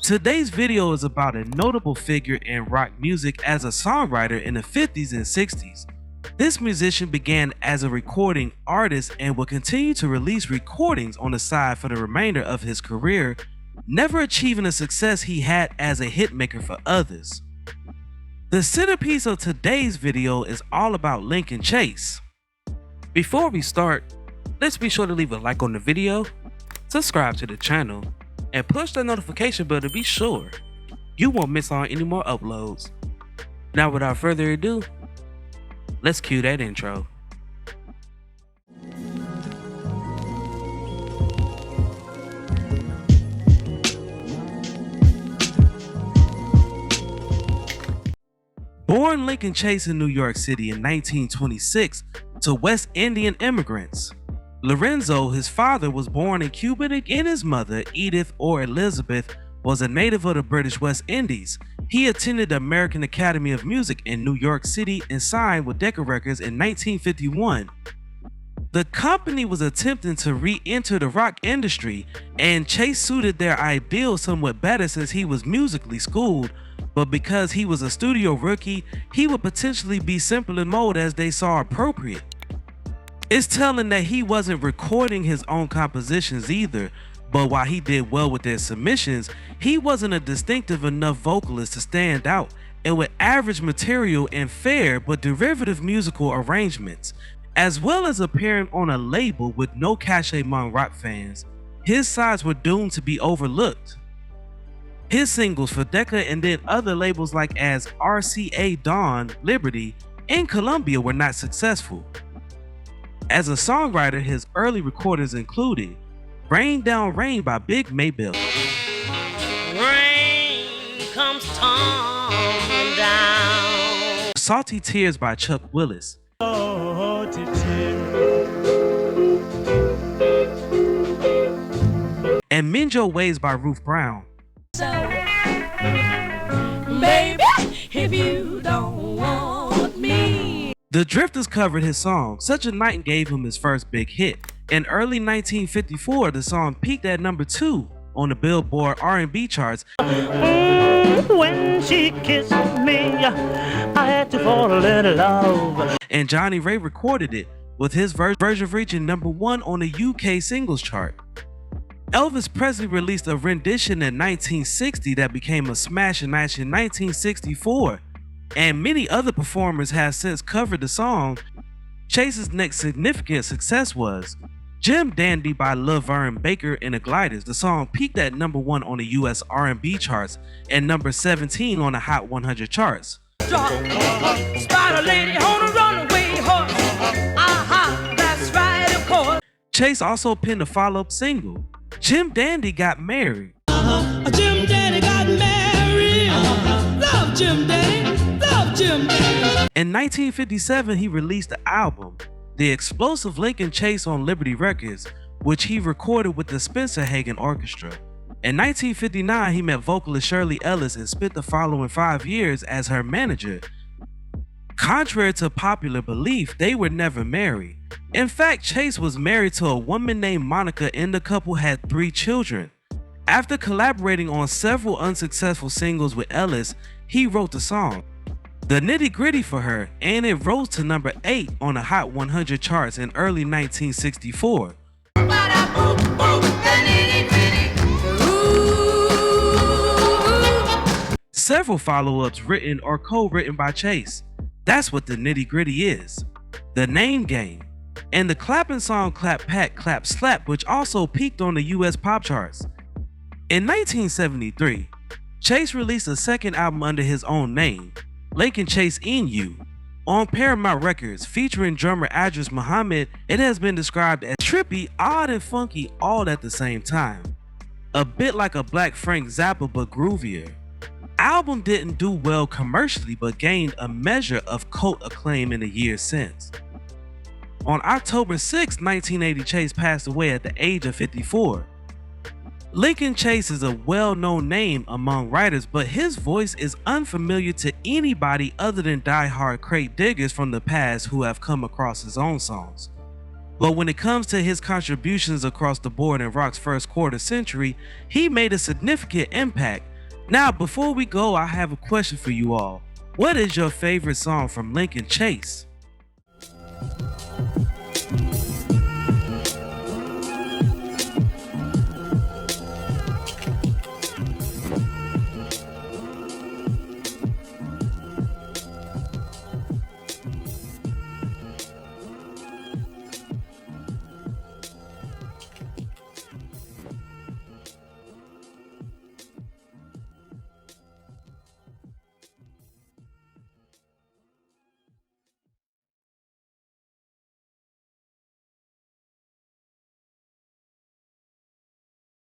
Today's video is about a notable figure in rock music as a songwriter in the 50s and 60s. This musician began as a recording artist and will continue to release recordings on the side for the remainder of his career, never achieving the success he had as a hitmaker for others. The centerpiece of today's video is all about Lincoln Chase. Before we start, let's be sure to leave a like on the video, subscribe to the channel, and push the notification bell to be sure you won't miss on any more uploads. Now without further ado, let's cue that intro. Born Lincoln Chase in New York City in 1926 to West Indian immigrants. Lorenzo, his father, was born in Cuba and his mother, Edith or Elizabeth, was a native of the British West Indies. He attended the American Academy of Music in New York City and signed with Decca Records in 1951. The company was attempting to re-enter the rock industry, and Chase suited their ideals somewhat better since he was musically schooled, but because he was a studio rookie, he would potentially be simple in mode as they saw appropriate. It's telling that he wasn't recording his own compositions either, but while he did well with their submissions, he wasn't a distinctive enough vocalist to stand out, and with average material and fair but derivative musical arrangements, as well as appearing on a label with no cachet among rock fans, his sides were doomed to be overlooked. His singles for Decca and then other labels like as RCA Dawn, Liberty, and Columbia were not successful. As a songwriter, his early recordings included Rain Down Rain by Big Maybelle, Rain comes tumbling down, Salty Tears by Chuck Willis, and Mend Your Ways by Ruth Brown. so baby, if you don't want me. The Drifters covered his song Such a Night and gave him his first big hit. In early 1954, the song peaked at number 2 on the Billboard R&B charts. When she kissed me, I had to fall in love. And Johnny Ray recorded it, with his version reaching number 1 on the UK singles chart. Elvis Presley released a rendition in 1960 that became a smash in 1964, and many other performers have since covered the song. Chase's next significant success was Jim Dandy by Laverne Baker and the Gliders. The song peaked at number 1 on the US R&B charts and number 17 on the Hot 100 charts. Spider lady on a runaway horse. That's right, of course. Chase also penned a follow-up single, Jim Dandy Got Married. Jim Dandy got married. Love Jim Dandy. Love Jim Dandy. In 1957, he released the album, The Explosive Lincoln Chase on Liberty Records, which he recorded with the Spencer Hagen Orchestra. In 1959, he met vocalist Shirley Ellis and spent the following 5 years as her manager. Contrary to popular belief, they were never married. In fact, Chase was married to a woman named Monica and the couple had 3 children. After collaborating on several unsuccessful singles with Ellis, he wrote the song, The Nitty Gritty, for her, and it rose to number 8 on the Hot 100 charts in early 1964. Several follow-ups written or co-written by Chase. That's what The Nitty Gritty is, The Name Game, and the clapping song Clap Pat Clap Slap, which also peaked on the US pop charts. In 1973, Chase released a second album under his own name, Lincoln Chase in You. On Paramount Records, featuring drummer Idris Muhammad, it has been described as trippy, odd, and funky all at the same time. A bit like a Black Frank Zappa but groovier. Album didn't do well commercially but gained a measure of cult acclaim in the years since. On October 6, 1980, Chase passed away at the age of 54. Lincoln Chase is a well-known name among writers, but his voice is unfamiliar to anybody other than die-hard crate diggers from the past who have come across his own songs. But when it comes to his contributions across the board in rock's first quarter century, he made a significant impact, Now, before we go, I have a question for you all. What is your favorite song from Lincoln Chase?